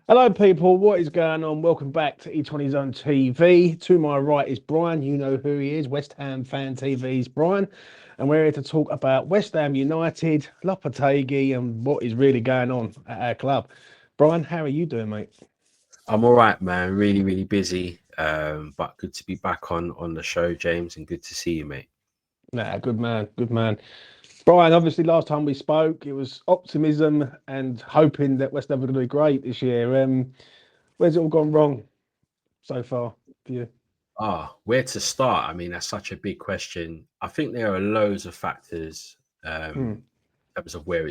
Hello, people. What is going on? Welcome back to Each on His Own TV. To my right is Brian. You know who he is. West Ham Fan TV's Brian. And we're here to talk about West Ham United, Lopetegui, and what is really going on at our club. Brian, how are you doing, mate? I'm all right, man. Really, really busy. But good to be back on the show, James, and good to see you, mate. Nah, good man. Good man. Brian, obviously, last time we spoke, it was optimism and hoping that West Ham were going to do great this year. Where's it all gone wrong so far for you? Where to start? I mean, that's such a big question. I think there are loads of factors in terms of where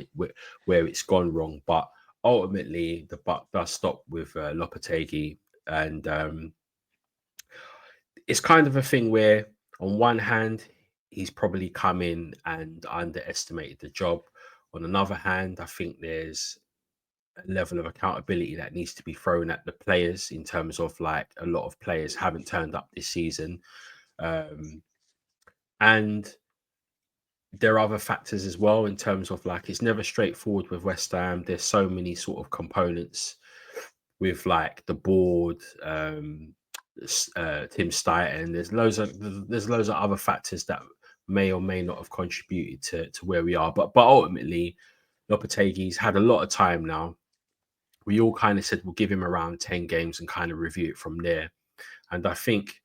it's gone wrong, but ultimately the buck does stop with Lopetegui, and it's kind of a thing where, on one hand, he's probably come in and underestimated the job. On another hand, I think there's a level of accountability that needs to be thrown at the players, in terms of, like, a lot of players haven't turned up this season, and there are other factors as well, in terms of, like, it's never straightforward with West Ham. There's so many sort of components with, like, the board, Tim Stein. There's loads of other factors that may or may not have contributed to where we are. But ultimately, Lopetegui's had a lot of time now. We all kind of said we'll give him around 10 games and kind of review it from there. And I think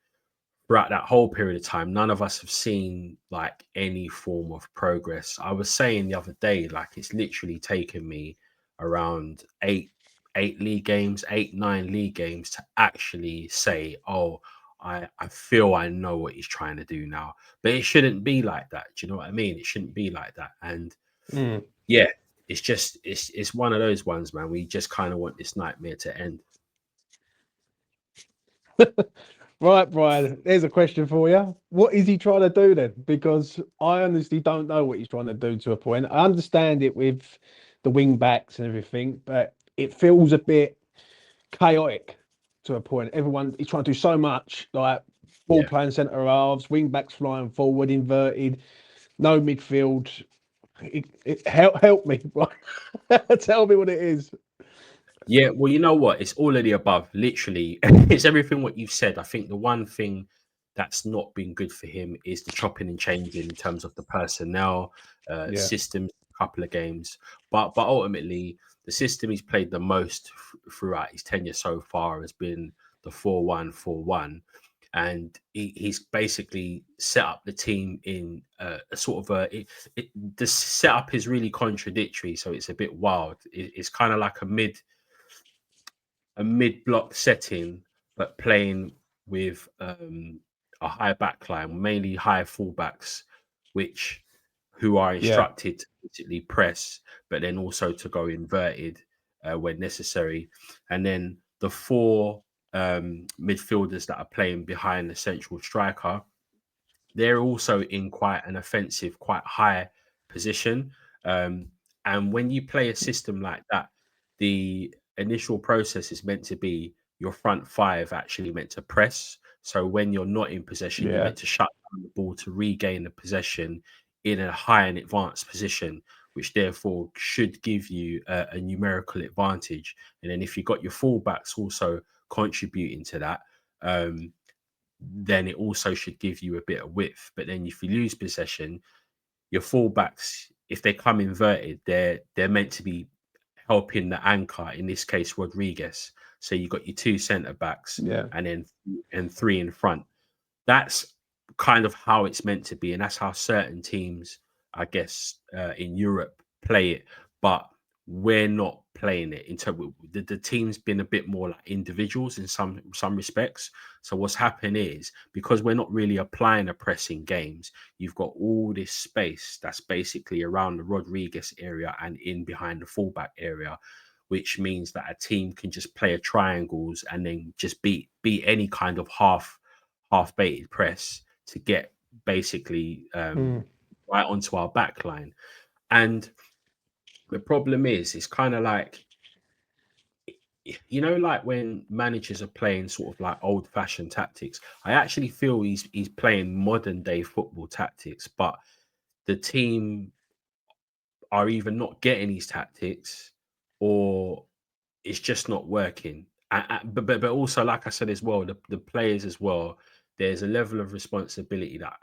throughout that whole period of time, none of us have seen, like, any form of progress. I was saying the other day, like, it's literally taken me around eight, 9 league games to actually say, oh, I feel I know what he's trying to do now. But it shouldn't be like that. Do you know what I mean? It shouldn't be like that. And yeah, it's just it's one of those ones, man. We just kind of want this nightmare to end. Right, Brian, there's a question for you. What is he trying to do then? Because I honestly don't know what he's trying to do to a point. I understand it with the wing backs and everything, but it feels a bit chaotic to a point. He's trying to do so much, like ball playing centre halves, wing backs flying forward, inverted, no midfield. Help me, Brian. Tell me what it is. Yeah, well, you know what? It's all of the above. Literally, it's everything what you've said. I think the one thing that's not been good for him is the chopping and changing in terms of the personnel, systems, a couple of games. But ultimately, the system he's played the most throughout his tenure so far has been the 4-1-4-1. And he's basically set up the team in a sort of the setup is really contradictory. So it's a bit wild. It's kind of like a mid-block setting, but playing with a high backline, mainly high fullbacks, who are instructed to basically press, but then also to go inverted when necessary. And then the 4 midfielders that are playing behind the central striker, they're also in quite an offensive, quite high position. And when you play a system like that, the initial process is meant to be your front 5 actually meant to press. So when you're not in possession, you're meant to shut down the ball to regain the possession in a high and advanced position, which therefore should give you a numerical advantage. And then if you've got your fullbacks also contributing to that, then it also should give you a bit of width. But then if you lose possession, your fullbacks, if they come inverted, they're meant to be helping the anchor, in this case Rodriguez. So you've got your 2 centre backs and 3 in front. That's kind of how it's meant to be, and that's how certain teams, I guess, in Europe play it. But we're not playing it. The team's been a bit more like individuals in some respects. So what's happened is, because we're not really applying a press in games, you've got all this space that's basically around the Rodriguez area and in behind the fullback area, which means that a team can just play a triangles and then just beat any kind of half baited press to get basically right onto our back line. And the problem is, it's kind of like you know, like when managers are playing sort of like old-fashioned tactics, I actually feel he's playing modern day football tactics, but the team are either not getting these tactics or it's just not working. But also, like I said as well, the players as well, there's a level of responsibility that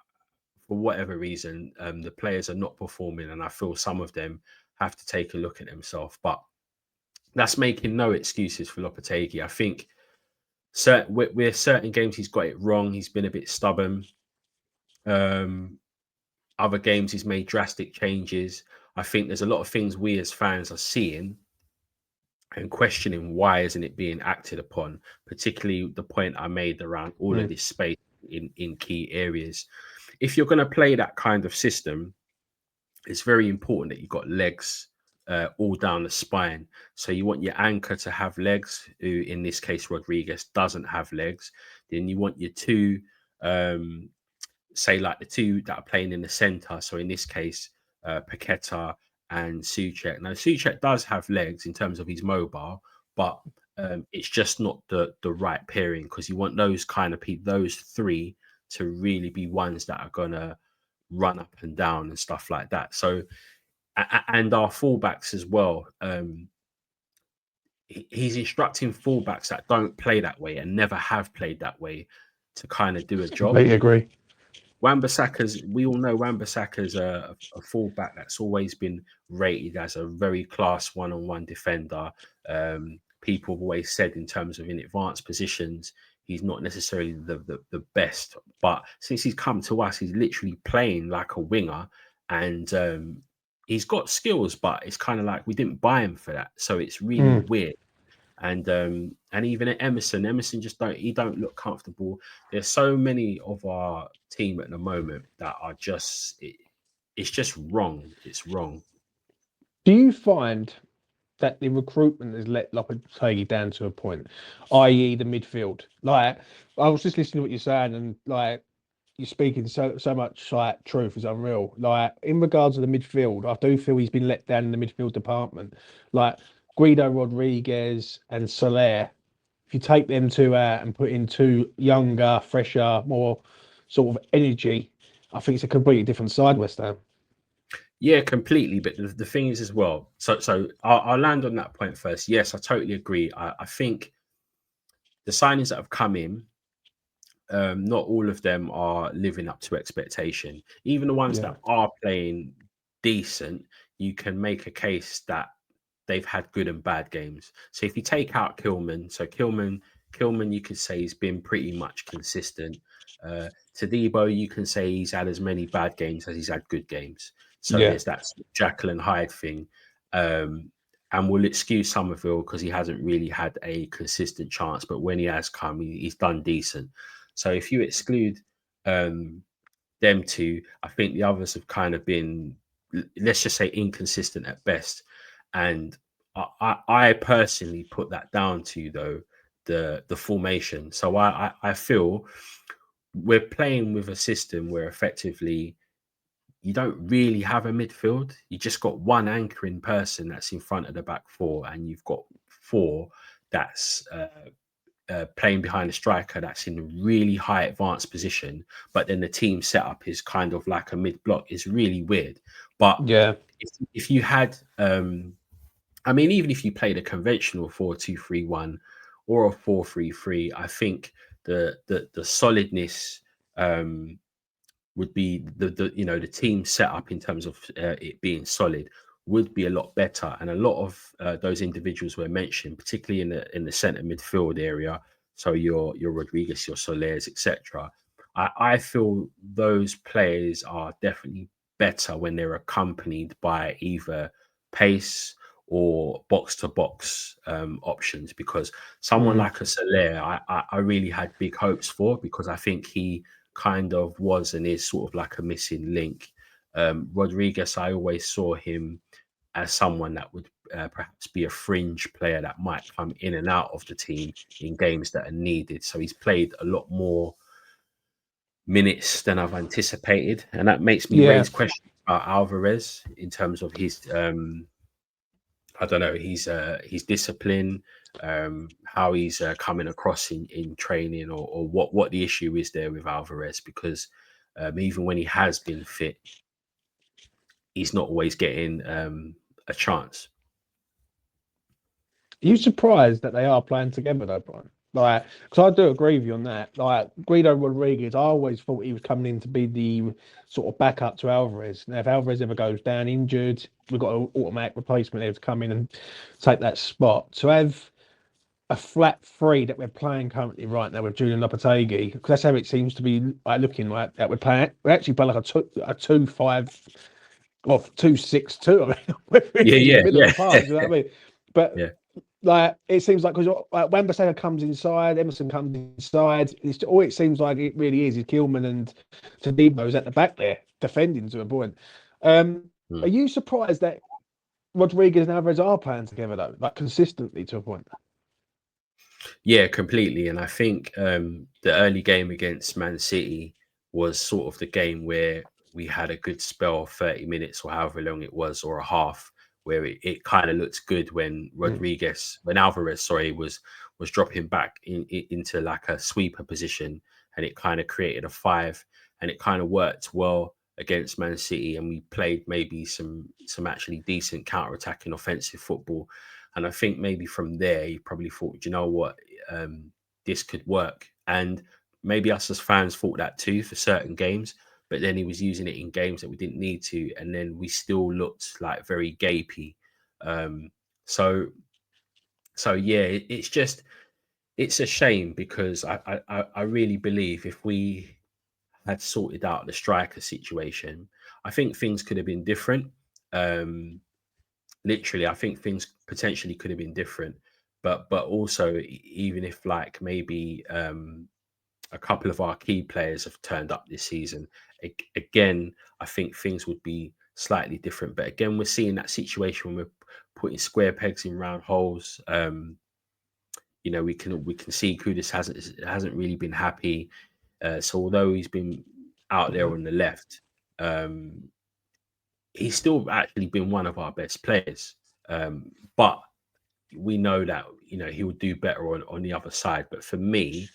for whatever reason, the players are not performing, and I feel some of them have to take a look at themselves. But that's making no excuses for Lopetegui. I think with certain games he's got it wrong. He's been a bit stubborn. Um, Other games he's made drastic changes. I think there's a lot of things we as fans are seeing and questioning why isn't it being acted upon, particularly the point I made around all of Mm. this space in key areas. If you're going to play that kind of system, it's very important that you've got legs all down the spine. So you want your anchor to have legs, who in this case Rodriguez doesn't have legs. Then you want your two, say like the two that are playing in the center. So in this case, Paqueta and Souček. Now Souček does have legs in terms of he's mobile, but it's just not the right pairing, because you want those kind of people, those three, to really be ones that are gonna run up and down and stuff like that. So, and our fullbacks as well. He's instructing fullbacks that don't play that way and never have played that way to kind of do a job. Completely agree. Wan-Bissaka's, we all know Wan-Bissaka's a fullback that's always been rated as a very class one-on-one defender. People have always said in terms of in advanced positions, he's not necessarily the best. But since he's come to us, he's literally playing like a winger, and he's got skills, but it's kind of like we didn't buy him for that. So it's really Mm. weird. And even at Emerson just don't look comfortable. There's so many of our team at the moment that are just it's just wrong. It's wrong. Do you find that the recruitment has let Lopetegui down to a point, i.e., the midfield? Like, I was just listening to what you're saying, and like you're speaking so much like truth is unreal. Like in regards to the midfield, I do feel he's been let down in the midfield department. Like Guido Rodriguez and Soler, if you take them two out and put in two younger, fresher, more sort of energy, I think it's a completely different side, West Ham. Yeah, completely. But the thing is as well. So I'll land on that point first. Yes, I totally agree. I think the signings that have come in, not all of them are living up to expectation. Even the ones Yeah, that are playing decent, you can make a case that they've had good and bad games. So if you take out Kilman, Kilman, you could say he's been pretty much consistent. Tadibo, you can say he's had as many bad games as he's had good games. So yeah, there's that Jekyll and Hyde thing. And we'll excuse Somerville because he hasn't really had a consistent chance, but when he has come, he's done decent. So if you exclude them two, I think the others have kind of been, let's just say, inconsistent at best. And I personally put that down to though the formation. So I feel we're playing with a system where effectively you don't really have a midfield. You just got one anchoring person that's in front of the back four, and you've got four that's playing behind a striker that's in a really high advanced position, but then the team setup is kind of like a mid block. Is really weird. But yeah, if you had, I mean, even if you played a conventional 4-2-3-1 or a 4-3-3, I think the solidness would be the team setup in terms of it being solid would be a lot better, and a lot of those individuals were mentioned, particularly in the centre midfield area. So your Rodriguez, your Solers, etc. I feel those players are definitely better when they're accompanied by either pace or box to box options, because someone mm, like a Soler, I really had big hopes for, because I think he kind of was and is sort of like a missing link. Rodriguez, I always saw him as someone that would perhaps be a fringe player that might come in and out of the team in games that are needed. So he's played a lot more minutes than I've anticipated, and that makes me yeah, raise questions about Alvarez in terms of his I don't know, his discipline, how he's coming across in training, or what the issue is there with Alvarez, because even when he has been fit, he's not always getting a chance. Are you surprised that they are playing together though, Brian? Like, because I do agree with you on that. Like Guido Rodriguez, I always thought he was coming in to be the sort of backup to Alvarez. Now, if Alvarez ever goes down injured, we've got an automatic replacement there to come in and take that spot. To have a flat three that we're playing currently right now with Julian Lopetegui, because that's how it seems to be like looking like that. We're actually playing like a 2-5 or 2-6-2. I mean, we're Yeah, really in the yeah, middle of yeah, the park. Do you know what I mean? But yeah, like it seems like because like Wan-Bissaka comes inside, Emerson comes inside. It's all it seems like it really is Gilman and Tadebo's at the back there defending to a point. Are mm. you surprised that Rodriguez and Alvarez are playing together though, like consistently to a point? Yeah, completely. And I think the early game against Man City was sort of the game where we had a good spell of 30 minutes or however long it was, or a half, where it kind of looked good when Mm. when Alvarez, sorry, was dropping back into like a sweeper position, and it kind of created a five, and it kind of worked well against Man City, and we played maybe some actually decent counter-attacking offensive football. And I think maybe from there, he probably thought, you know what, this could work. And maybe us as fans thought that too for certain games, but then he was using it in games that we didn't need to. And then we still looked like very gapey. Um, so, so yeah, it's a shame, because I really believe if we had sorted out the striker situation, I think things could have been different. Um, Literally, I think things potentially could have been different. But also, even if like maybe a couple of our key players have turned up this season, again, I think things would be slightly different. But again, we're seeing that situation when we're putting square pegs in round holes. We can see Kudus hasn't really been happy. So although he's been out there on the left, um, he's still actually been one of our best players. But we know that he would do better on the other side. But for me,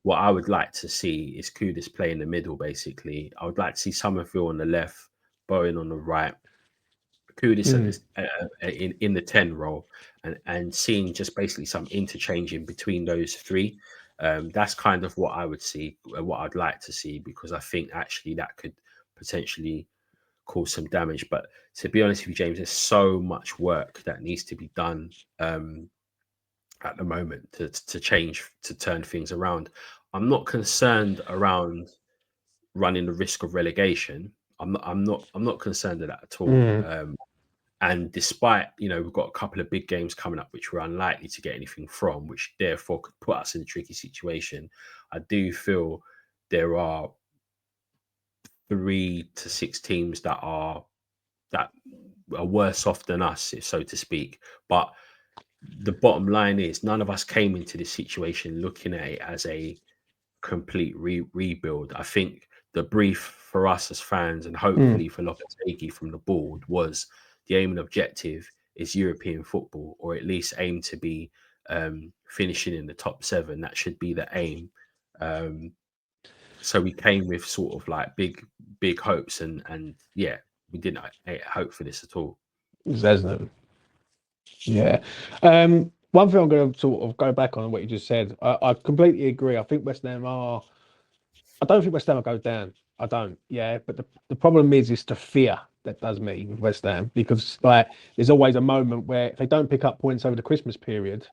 what I would like to see is Kudus play in the middle. Basically, I would like to see Summerville on the left, Bowen on the right, Kudus at Mm. this, in the 10 role, and seeing just basically some interchange in between those three. That's kind of what I would see, what I'd like to see, because I think actually that could potentially cause some damage. But to be honest with you, James, there's so much work that needs to be done at the moment to turn things around. I'm not concerned around running the risk of relegation. I'm not concerned of that at all. Mm. And despite, we've got a couple of big games coming up which we're unlikely to get anything from, which therefore could put us in a tricky situation, I do feel there are 3 to 6 teams that are worse off than us, so to speak. But the bottom line is none of us came into this situation looking at it as a complete rebuild. I think the brief for us as fans, and Mm. hopefully for Lopetegui from the board, was the aim and objective is European football, or at least aim to be finishing in the top 7. That should be the aim. Um, so we came with sort of like big hopes, and yeah, we didn't hope for this at all. There's yeah. One thing I'm going to sort of go back on what you just said. I completely agree. I think West Ham are. I don't think West Ham will go down. I don't. Yeah, but the problem is the fear that does me with West Ham, because like there's always a moment where if they don't pick up points over the Christmas period,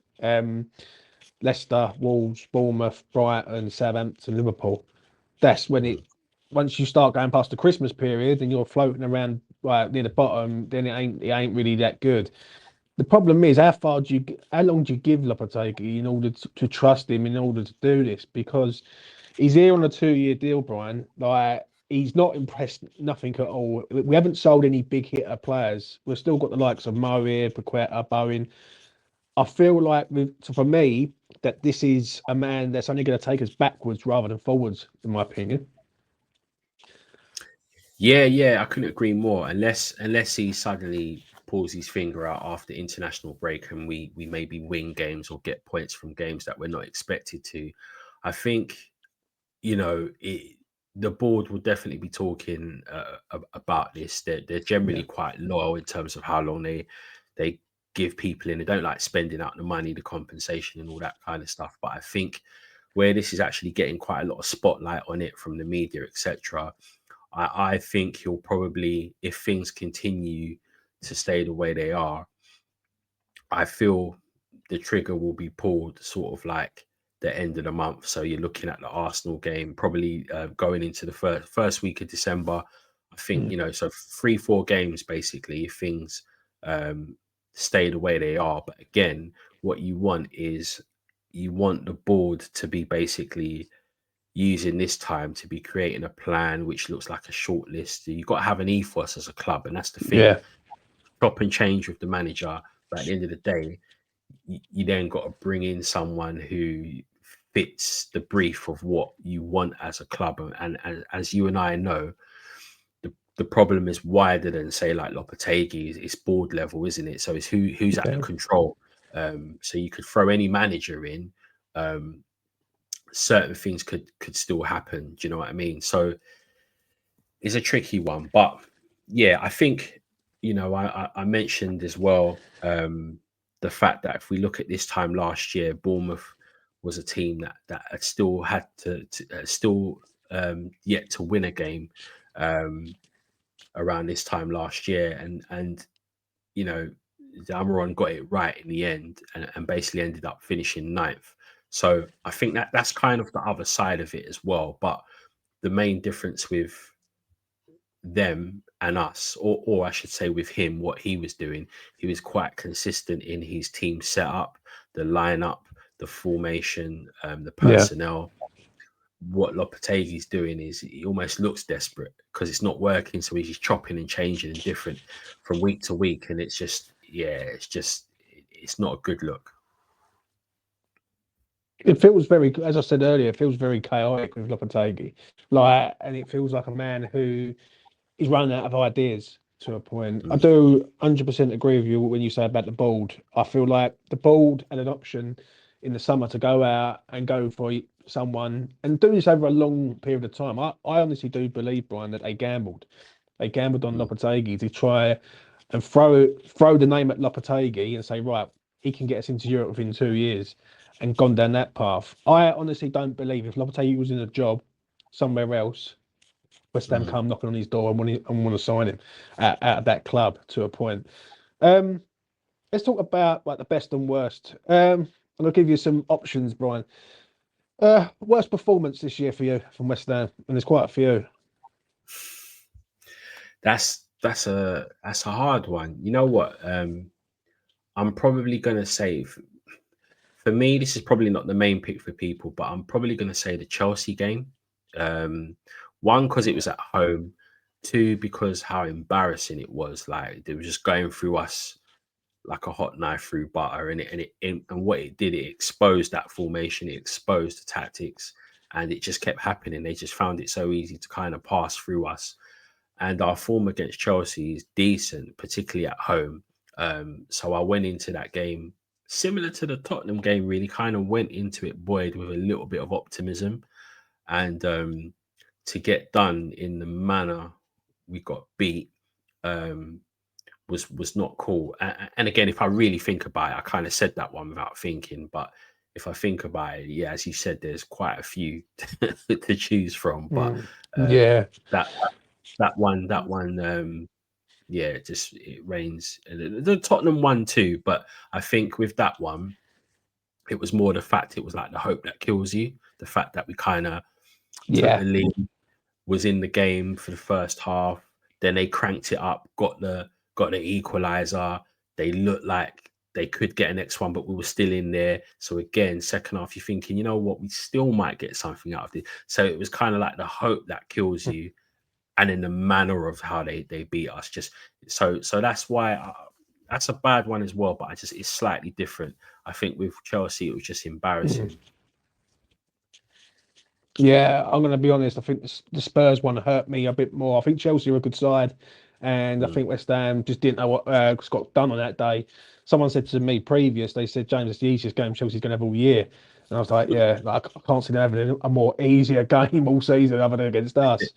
Leicester, Wolves, Bournemouth, Brighton, Southampton, Liverpool, that's when Mm. it. Once you start going past the Christmas period and you're floating around near the bottom, then it ain't really that good. The problem is how long do you give Lopetegui in order to trust him in order to do this? Because he's here on a 2-year deal, Brian. Like he's not impressed, nothing at all. We haven't sold any big hitter players. We've still got the likes of Mo here, Paqueta, Bowen. I feel like for me that this is a man that's only going to take us backwards rather than forwards, in my opinion. Yeah, I couldn't agree more. Unless he suddenly pulls his finger out after international break and we maybe win games or get points from games that we're not expected to, I think, you know, the board will definitely be talking about this. They're generally quite loyal in terms of how long they give people in. They don't like spending out the money, the compensation, and all that kind of stuff. But I think where this is actually getting quite a lot of spotlight on it from the media, etc., I think he'll probably, if things continue to stay the way they are, I feel the trigger will be pulled sort of like the end of the month. So you're looking at the Arsenal game, probably going into the first week of December. I think, you know, so 3-4 games basically, if things stay the way they are. But again, what you want is you want the board to be basically using this time to be creating a plan which looks like a short list. You've got to have an ethos as a club, and that's the thing. Yeah. Chop and change with the manager, but at the end of the day, you then got to bring in someone who fits the brief of what you want as a club. And as you and I know, the problem is wider than say like Lopetegui. It's board level, isn't it? So it's who's at the control. So you could throw any manager in. Certain things could still happen. Do you know what I mean? So it's a tricky one. But yeah, I think, you know, I mentioned as well the fact that if we look at this time last year, Bournemouth was a team that had still had to still yet to win a game around this time last year, and you know, Almiron got it right in the end and basically ended up finishing ninth. So I think that's kind of the other side of it as well. But the main difference with them and us, or I should say with him, what he was doing, he was quite consistent in his team setup, the lineup, the formation, the personnel. What Lopetegui's doing is he almost looks desperate because it's not working, so he's just chopping and changing and different from week to week, and it's just it's not a good look. It feels very, as I said earlier, it feels very chaotic with Lopetegui. Like, and it feels like a man who is running out of ideas to a point. I do 100% agree with you when you say about the board. I feel like the board had an option in the summer to go out and go for someone and do this over a long period of time. I honestly do believe, Brian, that they gambled. They gambled on Lopetegui to try and throw the name at Lopetegui and say, right, he can get us into Europe within 2 years, and gone down that path. I honestly don't believe if Lopetegui was in a job somewhere else, West Ham come knocking on his door and want to sign him out of that club to a point. Let's talk about like the best and worst. And I'll give you some options, Brian. Worst performance this year for you from West Ham, and there's quite a few. That's a hard one. You know what? I'm probably gonna say for me, this is probably not the main pick for people, but I'm probably gonna say the Chelsea game. One, because it was at home. Two, because how embarrassing it was. Like they were just going through us like a hot knife through butter, and what it did, it exposed that formation, it exposed the tactics, and it just kept happening. They just found it so easy to kind of pass through us. And our form against Chelsea is decent, particularly at home. So I went into that game similar to the Tottenham game, really kind of went into it buoyed with a little bit of optimism. And to get done in the manner we got beat was not cool. And again, if I really think about it, I kind of said that one without thinking, but if I think about it, yeah, as you said, there's quite a few to choose from. But Yeah. that one, yeah, it rains. The Tottenham one too, but I think with that one, it was more the fact it was like the hope that kills you. The fact that we kind of took the lead, was in the game for the first half, then they cranked it up, got the equalizer. They looked like they could get a next one, but we were still in there. So again, second half, you're thinking, you know what, we still might get something out of this. So it was kind of like the hope that kills you, and in the manner of how they beat us. Just so that's why that's a bad one as well. But it's slightly different. I think with Chelsea, it was just embarrassing. Yeah, I'm going to be honest. I think the Spurs one hurt me a bit more. I think Chelsea are a good side, And I think West Ham just didn't know what got done on that day. Someone said to me previous, they said, James, it's the easiest game Chelsea's going to have all year. And I was like, yeah, like, I can't see them having a more easier game all season other than against us.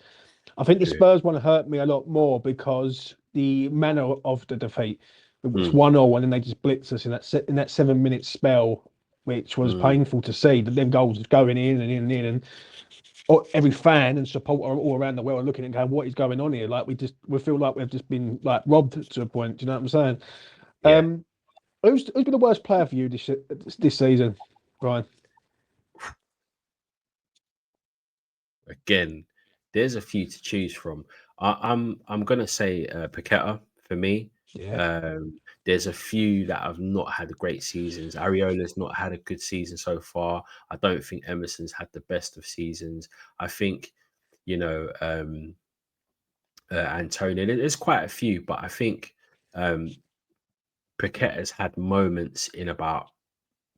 I think the True. Spurs one hurt me a lot more because the manner of the defeat. It was Mm. 1-0, and then they just blitzed us in that 7 minute spell, which was Mm. painful to see. That them goals was going in and in and in, and every fan and supporter all around the world are looking and going, "What is going on here?" Like we feel like we've just been like robbed to a point. Do you know what I'm saying? Yeah. Who's been the worst player for you this season, Brian? Again, there's a few to choose from. I'm gonna say Paqueta for me. Yeah, There's a few that have not had great seasons. Ariola's not had a good season so far. I don't think Emerson's had the best of seasons. I think, you know, Antonio. There's quite a few, but I think um, Paqueta's had moments in about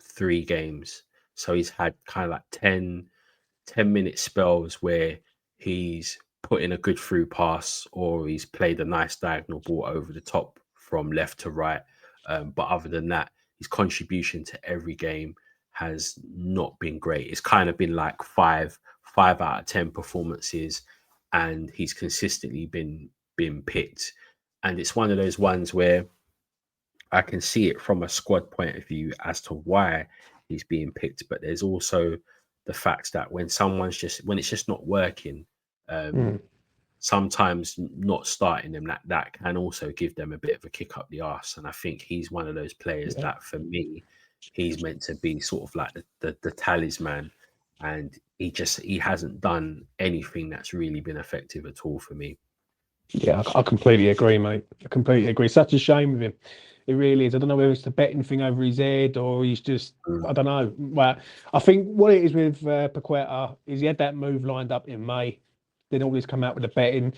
3 games. So he's had kind of like 10-minute spells where he's put in a good through pass or he's played a nice diagonal ball over the top from left to right. But other than that, his contribution to every game has not been great. It's kind of been like five out of 10 performances, and he's consistently been picked. And it's one of those ones where I can see it from a squad point of view as to why he's being picked, but there's also the fact that when it's just not working, um, mm, sometimes not starting them that can also give them a bit of a kick up the arse. And I think he's one of those players yeah. that, for me, he's meant to be sort of like the talisman, and he hasn't done anything that's really been effective at all for me. Yeah, I completely agree, mate. I completely agree. Such a shame with him. It really is. I don't know whether it's the betting thing over his head or he's just, Mm. I don't know. Well, I think what it is with Paqueta is he had that move lined up in May. Then all this come out with the betting.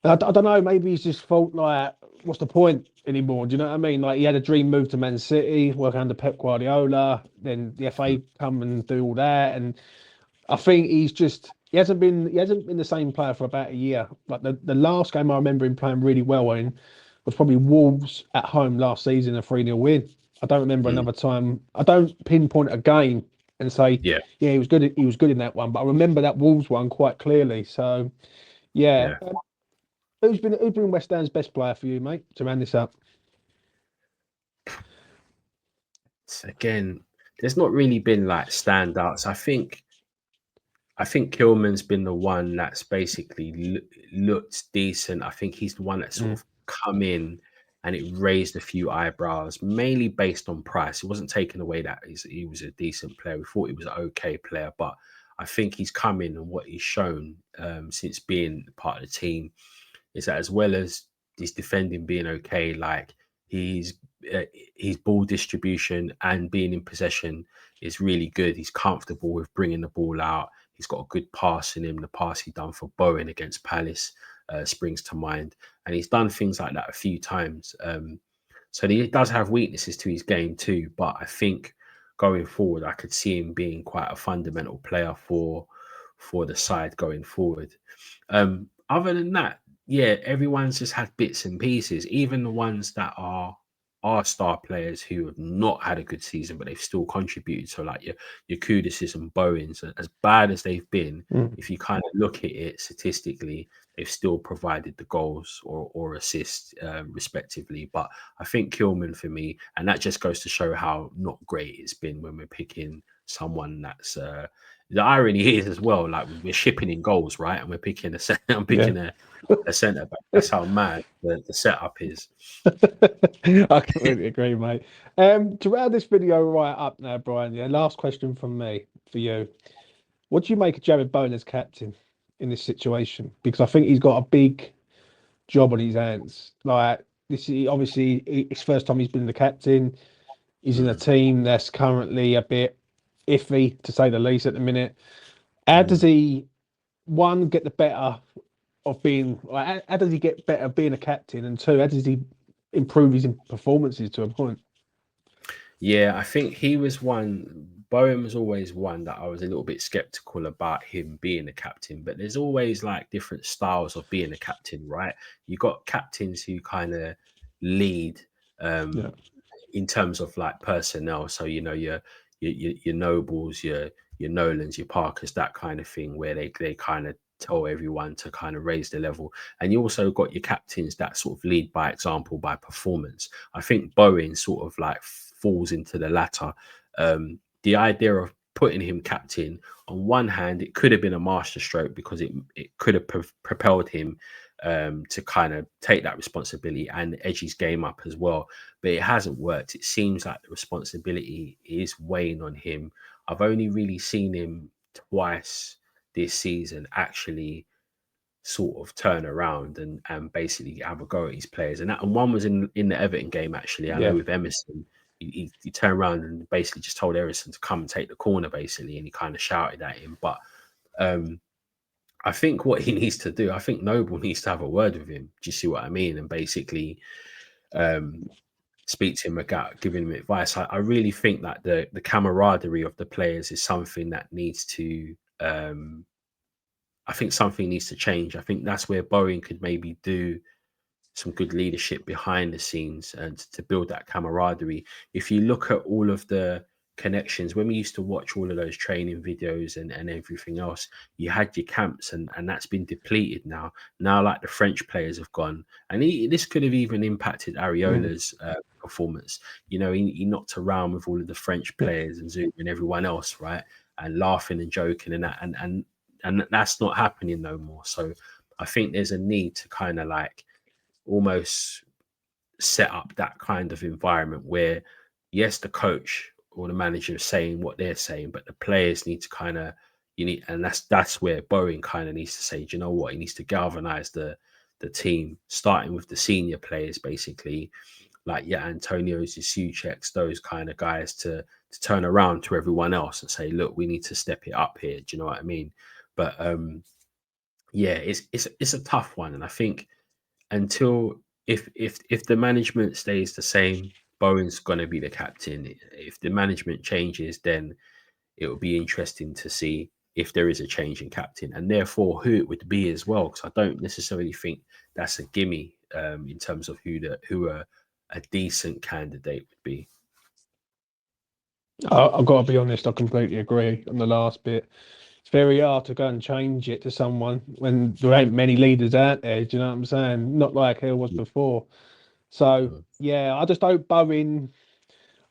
And I don't know. Maybe he's just thought, like, what's the point anymore? Do you know what I mean? Like, he had a dream move to Man City, work under Pep Guardiola. Then the FA come and do all that. And I think he hasn't been the same player for about a year. Like the last game I remember him playing really well in was probably Wolves at home last season, a 3-0 win. I don't remember Mm. another time. I don't pinpoint a game and say, Yeah, yeah, he was good. He was good in that one, but I remember that Wolves one quite clearly. So yeah, yeah. who's been West Ham's best player for you, mate? To round this up. Again, there's not really been like standouts. I think Kilman's been the one that's basically looked decent. I think he's the one that sort Mm, of come in and it raised a few eyebrows, mainly based on price. It wasn't taken away that he was a decent player. We thought he was an okay player, but I think he's come in, and what he's shown since being part of the team is that, as well as his defending being okay, like he's uh, his ball distribution and being in possession is really good. He's comfortable with bringing the ball out. He's got a good pass in him. The pass he done for Bowen against Palace springs to mind, and he's done things like that a few times. So he does have weaknesses to his game too, but I think going forward, I could see him being quite a fundamental player for the side going forward. Other than that, yeah, everyone's just had bits and pieces, even the ones that are star players who have not had a good season, but they've still contributed. So like your Kudises and Bowens, as bad as they've been, mm. if you kind of look at it statistically, they've still provided the goals or assists respectively. But I think Kilman for me, and that just goes to show how not great it's been when we're picking someone that's the irony is as well, like we're shipping in goals, right? And we're picking I'm Yeah. picking a centre back. That's how mad the setup is. I completely agree, mate. To round this video right up now, Brian, yeah, last question from me for you. What do you make of Jared Bowen as captain in this situation? Because I think he's got a big job on his hands. Like this is obviously it's first time he's been the captain. He's in a Mm, team that's currently a bit iffy, to say the least, at the minute. How does mm. he, one, get the better of being, like, how does he get better being a captain? And two, how does he improve his performances to a point? Yeah, I think he was one. Bowen was always one that I was a little bit skeptical about him being a captain, but there's always like different styles of being a captain, right? You got captains who kind of lead Yeah. in terms of like personnel. So your Nobles, your Nolans, your Parkers, that kind of thing, where they kind of tell everyone to kind of raise the level. And you also got your captains that sort of lead by example, by performance. I think Bowen sort of like falls into the latter. The idea of putting him captain, on one hand, it could have been a masterstroke because it could have propelled him to kind of take that responsibility and edge his game up as well. But it hasn't worked. It seems like the responsibility is weighing on him. I've only really seen him twice this season actually sort of turn around and basically have a go at his players. And one was in the Everton game, actually. I know with Emerson, he turned around and basically just told Emerson to come and take the corner, basically, and he kind of shouted at him. But I think what he needs to do, I think Noble needs to have a word with him. Do you see what I mean? And basically speak to him about giving him advice. I really think that the camaraderie of the players is something that needs to I think something needs to change. I think that's where Bowen could maybe do some good leadership behind the scenes and to build that camaraderie. If you look at all of the connections, when we used to watch all of those training videos and everything else, you had your camps and that's been depleted now. Now, like the French players have gone, and this could have even impacted Areola's performance. You know, he knocked around with all of the French players and Zoom and everyone else, right? And laughing and joking and that, and that's not happening no more. So I think there's a need to kind of like almost set up that kind of environment where, yes, the coach or the manager is saying what they're saying, but the players need to kind of and that's where Bowen kind of needs to say, do you know what? He needs to galvanize the team, starting with the senior players, basically, like Antonios, your Sucheks, those kind of guys to turn around to everyone else and say, look, we need to step it up here. Do you know what I mean? But yeah, it's a tough one, and I think until if the management stays the same, Bowen's going to be the captain. If the management changes, then it will be interesting to see if there is a change in captain, and therefore who it would be as well. Because I don't necessarily think that's a gimme in terms of who a decent candidate would be. I've got to be honest, I completely agree on the last bit. It's very hard to go and change it to someone when there ain't many leaders out there. Do you know what I'm saying? Not like there was before. So yeah, I just hope Bowen.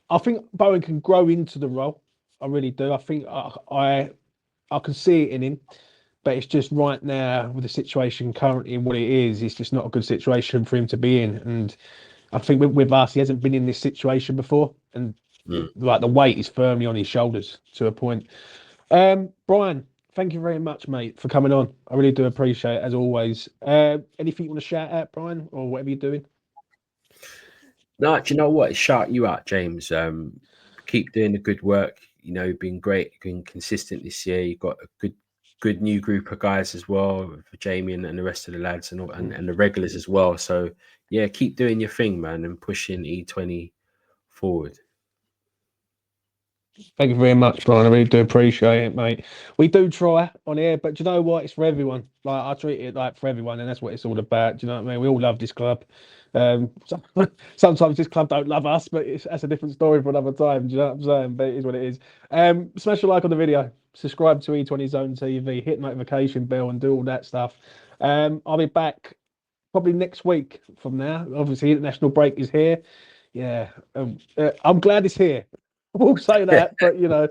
I think Bowen can grow into the role. I really do. I think I can see it in him, but it's just right now with the situation currently and what it is, it's just not a good situation for him to be in. And I think with us, he hasn't been in this situation before, and like the weight is firmly on his shoulders to a point. Brian, thank you very much, mate, for coming on. I really do appreciate it, as always. Anything you want to shout out, Brian, or whatever you're doing? No, do you know what? Shout you out, James. Keep doing the good work. You know, you've been great, been consistent this year. You've got a good new group of guys as well, for Jamie and the rest of the lads and the regulars as well. So yeah, keep doing your thing, man, and pushing E20 forward. Thank you very much, Brian. I really do appreciate it, mate. We do try on here, but do you know what? It's for everyone. Like, I treat it like for everyone, and that's what it's all about. Do you know what I mean? We all love this club. Sometimes this club don't love us, but that's a different story for another time. Do you know what I'm saying? But it is what it is. Smash a like on the video. Subscribe to E20 Zone TV. Hit notification bell and do all that stuff. I'll be back probably next week from now. Obviously, international break is here. Yeah, I'm glad it's here. We'll say that, but you know,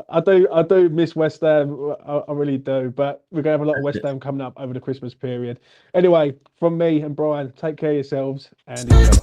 I do miss West Ham. I really do. But we're gonna have a lot of West Ham coming up over the Christmas period. Anyway, from me and Brian, take care of yourselves and each other.